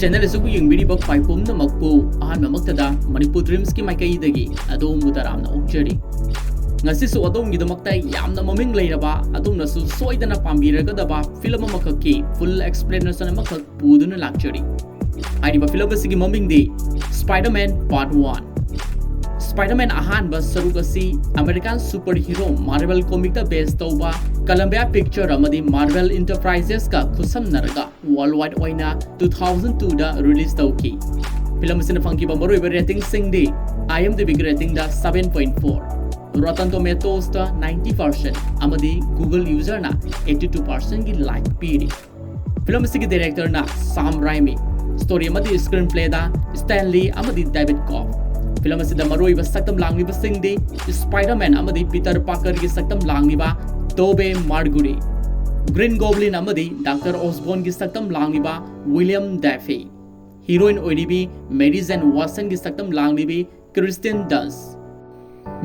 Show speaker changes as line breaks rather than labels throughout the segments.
channel asibu yengbiriba khwaipumna makpu ahanba maktada Manipur Dreams ki maikaidagi adom budaramna okjari ngasi su adom gidamakta yamna maming leiraba adumna su soidana pambiragadaba film amakaki full explanation amakak puduna lakjari haiba film asigi maming di Spider-Man Part 1 Spider-Man ahanba saruk asi American superhero Marvel comic da based tauba Columbia Picture amadi Marvel Enterprises ka khusamnaraga worldwide oina 2002 da release tauki film asina fangkiba maroiba rating singdi IMDb rating da 7.4 Rotten Tomatoes da 90% amadi Google user na 82% gi like piri film asigi director na Sam Raimi story amadi screenplay da Stanley amadi David Koepp film asida maroiba saktam langliba singdi Spider-Man amadi Peter Parker gi saktam langliba Tobey Maguire Green Goblin amadi Dr. Osborn gi saktam langliba Willem Dafoe heroine oiribi Madison Watson gi saktam langlibi Kirsten Dunst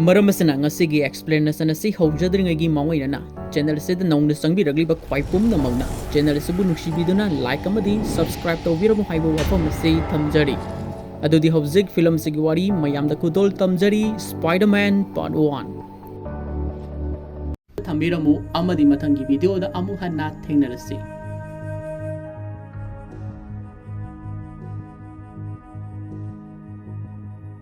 maram asina ngasigi explanation asi hojadringagi mawainana channel se da nongna sangbiragliba khwaipum na magna channel se bu nuksibiduna like amadi subscribe tawbiramu haibo wafam se thamjari adudi hobjek film sigi wari mayamda kudol tamjari Spider-Man Part 1 thambiramu amadi mathangi video da amu hanna thengnarasi